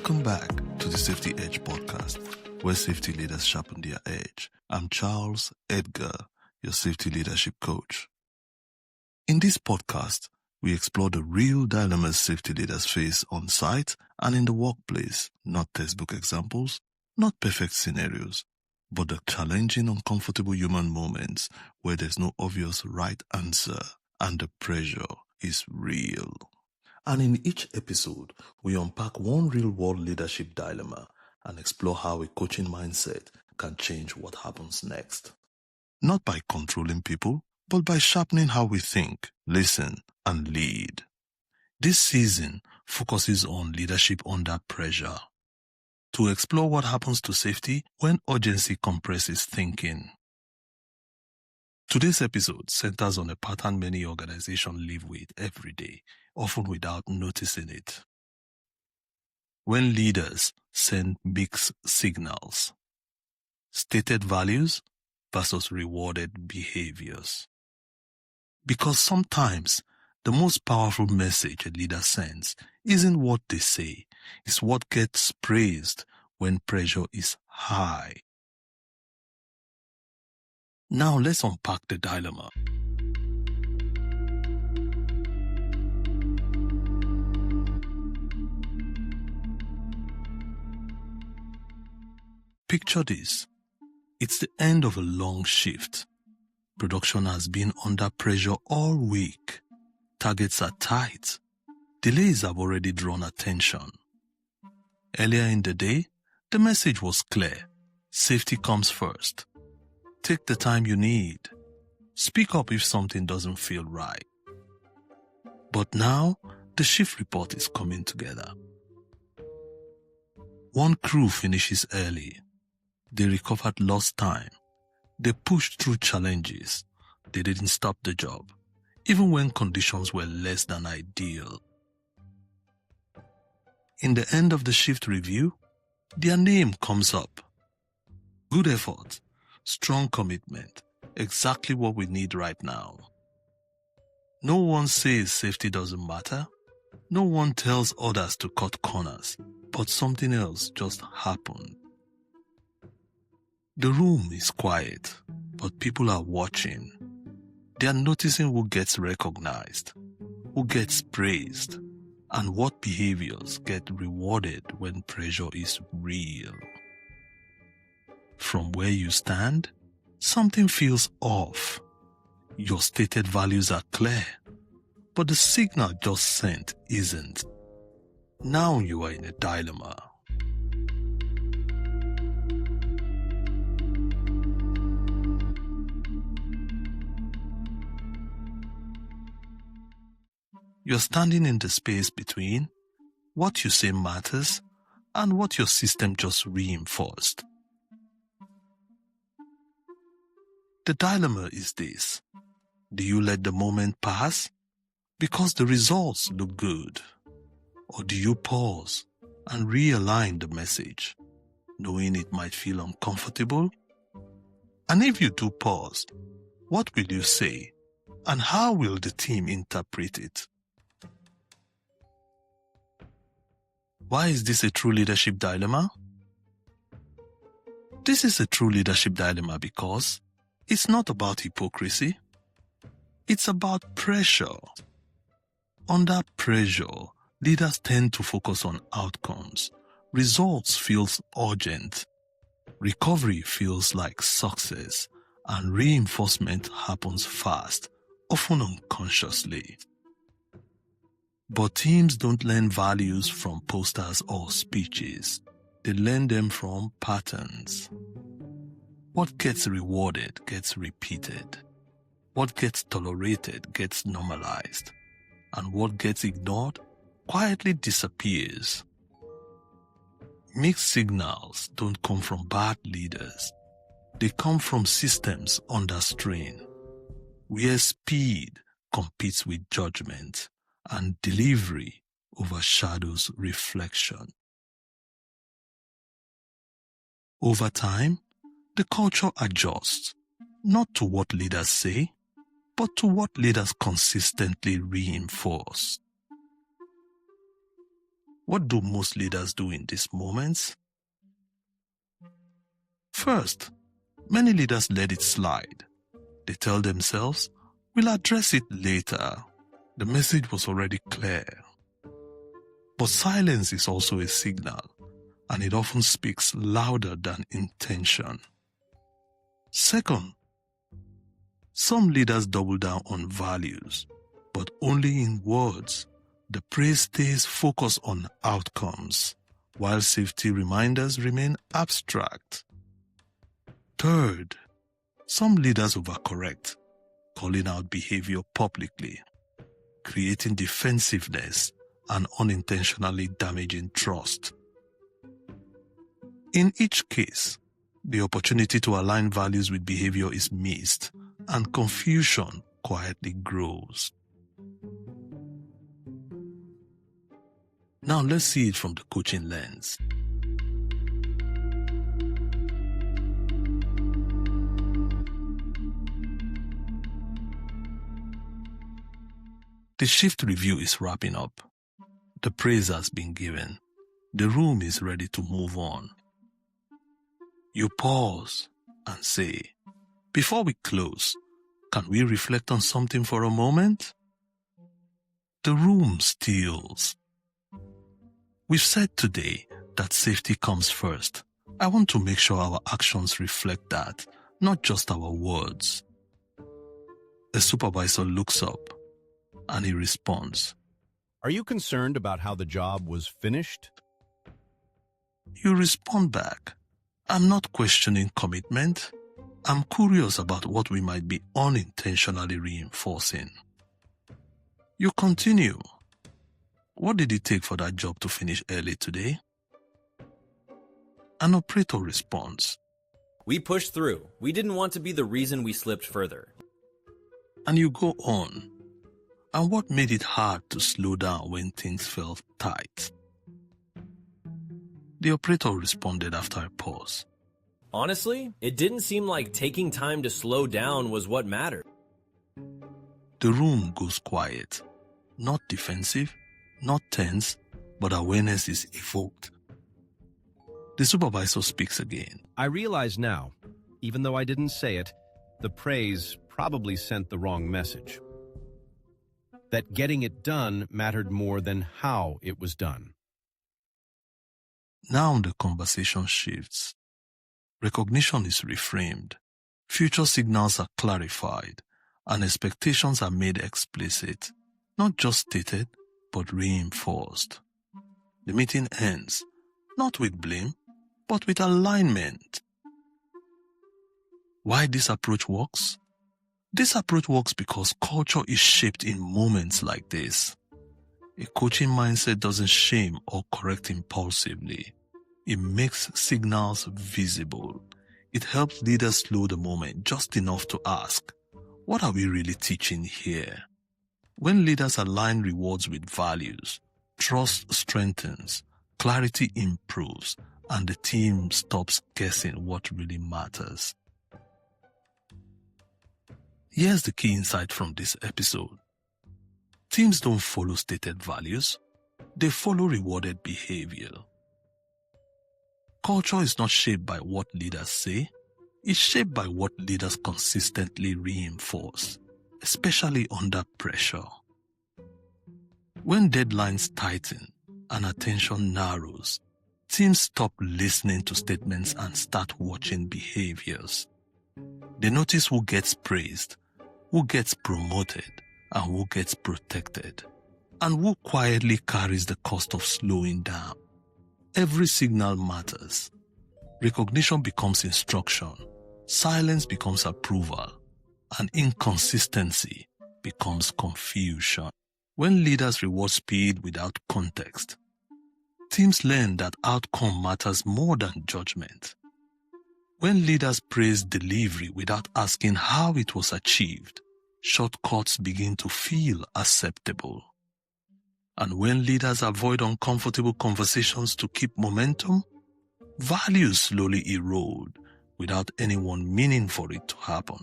Welcome back to the Safety Edge podcast, where safety leaders sharpen their edge. I'm Charles Edgar, your safety leadership coach. In this podcast, we explore the real dilemmas safety leaders face on site and in the workplace, not textbook examples, not perfect scenarios, but the challenging, uncomfortable human moments where there's no obvious right answer and the pressure is real. And in each episode, we unpack one real-world leadership dilemma and explore how a coaching mindset can change what happens next. Not by controlling people, but by sharpening how we think, listen, and lead. This season focuses on leadership under pressure, to explore what happens to safety when urgency compresses thinking. Today's episode centers on a pattern many organizations live with every day, often without noticing it. When leaders send mixed signals, stated values versus rewarded behaviors. Because sometimes the most powerful message a leader sends isn't what they say, it's what gets praised when pressure is high. Now let's unpack the dilemma. Picture this. It's the end of a long shift. Production has been under pressure all week. Targets are tight. Delays have already drawn attention. Earlier in the day, the message was clear. Safety comes first. Take the time you need. Speak up if something doesn't feel right. But now, the shift report is coming together. One crew finishes early. They recovered lost time. They pushed through challenges. They didn't stop the job, even when conditions were less than ideal. In the end of the shift review, their name comes up. Good effort. Strong commitment, exactly what we need right now. No one says safety doesn't matter. No one tells others to cut corners, but something else just happened. The room is quiet, but people are watching. They are noticing who gets recognized, who gets praised, and what behaviors get rewarded when pressure is real. From where you stand, something feels off. Your stated values are clear, but the signal just sent isn't. Now you are in a dilemma. You're standing in the space between what you say matters and what your system just reinforced. The dilemma is this. Do you let the moment pass because the results look good? Or do you pause and realign the message, knowing it might feel uncomfortable? And if you do pause, what will you say? And how will the team interpret it? Why is this a true leadership dilemma? This is a true leadership dilemma because it's not about hypocrisy. It's about pressure. Under pressure, leaders tend to focus on outcomes. Results feels urgent. Recovery feels like success. And reinforcement happens fast, often unconsciously. But teams don't learn values from posters or speeches. They learn them from patterns. What gets rewarded gets repeated. What gets tolerated gets normalized. And what gets ignored quietly disappears. Mixed signals don't come from bad leaders. They come from systems under strain, where speed competes with judgment and delivery overshadows reflection. Over time, the culture adjusts, not to what leaders say, but to what leaders consistently reinforce. What do most leaders do in these moments? First, many leaders let it slide. They tell themselves, "We'll address it later." The message was already clear. But silence is also a signal, and it often speaks louder than intention. Second, some leaders double down on values, but only in words. The praise stays focused on outcomes, while safety reminders remain abstract. Third, some leaders overcorrect, calling out behavior publicly, creating defensiveness and unintentionally damaging trust. In each case, the opportunity to align values with behavior is missed, and confusion quietly grows. Now let's see it from the coaching lens. The shift review is wrapping up. The praise has been given. The room is ready to move on. You pause and say, "Before we close, can we reflect on something for a moment?" The room stills. We've said today that safety comes first. I want to make sure our actions reflect that, not just our words. A supervisor looks up and he responds, "Are you concerned about how the job was finished?" You respond back, "I'm not questioning commitment. I'm curious about what we might be unintentionally reinforcing." You continue, "What did it take for that job to finish early today?" An operator responds, "We pushed through. We didn't want to be the reason we slipped further." and you go on. "And what made it hard to slow down when things felt tight?" The operator responded after a pause, Honestly, it didn't seem like taking time to slow down was what mattered. The room goes quiet. Not defensive, not tense, but awareness is evoked. The supervisor speaks again. "I realize now, even though I didn't say it, the praise probably sent the wrong message. That getting it done mattered more than how it was done." Now the conversation shifts. Recognition is reframed. Future signals are clarified, and expectations are made explicit, not just stated, but reinforced. The meeting ends, not with blame, but with alignment. Why this approach works? This approach works because culture is shaped in moments like this. A coaching mindset doesn't shame or correct impulsively. It makes signals visible. It helps leaders slow the moment just enough to ask, what are we really teaching here? When leaders align rewards with values, trust strengthens, clarity improves, and the team stops guessing what really matters. Here's the key insight from this episode. Teams don't follow stated values. They follow rewarded behavior. Culture is not shaped by what leaders say. It's shaped by what leaders consistently reinforce, especially under pressure. When deadlines tighten and attention narrows, teams stop listening to statements and start watching behaviors. They notice who gets praised, who gets promoted, and who gets protected, and who quietly carries the cost of slowing down. Every signal matters. Recognition becomes instruction, silence becomes approval, and inconsistency becomes confusion. When leaders reward speed without context, teams learn that outcome matters more than judgment. When leaders praise delivery without asking how it was achieved, shortcuts begin to feel acceptable. And when leaders avoid uncomfortable conversations to keep momentum, values slowly erode without anyone meaning for it to happen.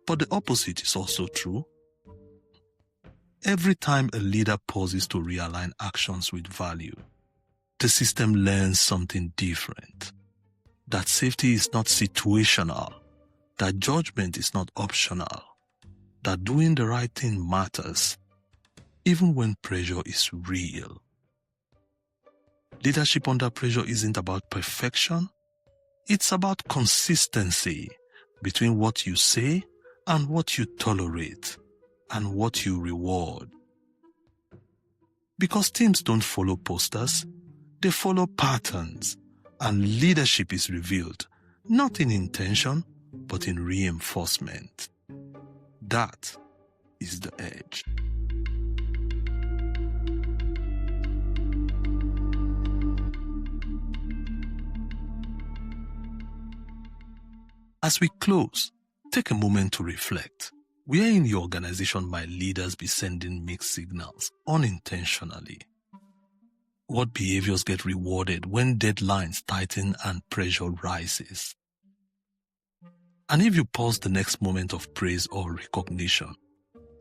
But the opposite is also true. every time a leader pauses to realign actions with value, the system learns something different. That safety is not situational, that judgment is not optional, that doing the right thing matters, even when pressure is real. Leadership under pressure isn't about perfection, it's about consistency between what you say and what you tolerate and what you reward. Because teams don't follow posters, they follow patterns, and leadership is revealed not in intention, but in reinforcement. That is the edge. As we close, take a moment to reflect. Where in your organization might leaders be sending mixed signals unintentionally? What behaviors get rewarded when deadlines tighten and pressure rises? And if you pause the next moment of praise or recognition,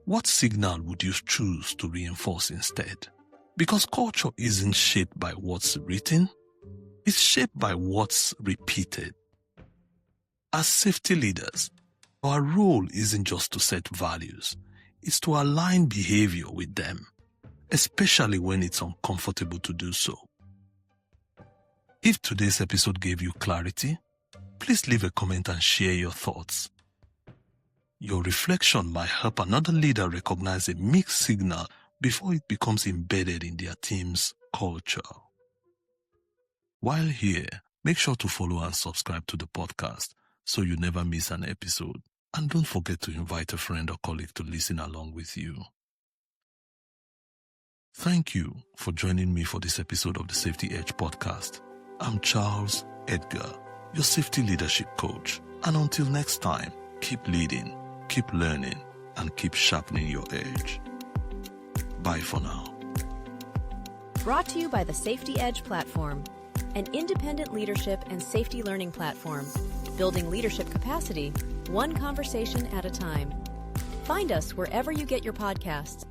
what signal would you choose to reinforce instead? Because culture isn't shaped by what's written, it's shaped by what's repeated. As safety leaders, our role isn't just to set values, it's to align behavior with them, especially when it's uncomfortable to do so. If today's episode gave you clarity, please leave a comment and share your thoughts. Your reflection might help another leader recognize a mixed signal before it becomes embedded in their team's culture. While here, make sure to follow and subscribe to the podcast so you never miss an episode. And don't forget to invite a friend or colleague to listen along with you. Thank you for joining me for this episode of the Safety Edge podcast. I'm Charles Edgar, your safety leadership coach. And until next time, keep leading, keep learning, and keep sharpening your edge. Bye for now. Brought to you by the Safety Edge platform, an independent leadership and safety learning platform, building leadership capacity, one conversation at a time. Find us wherever you get your podcasts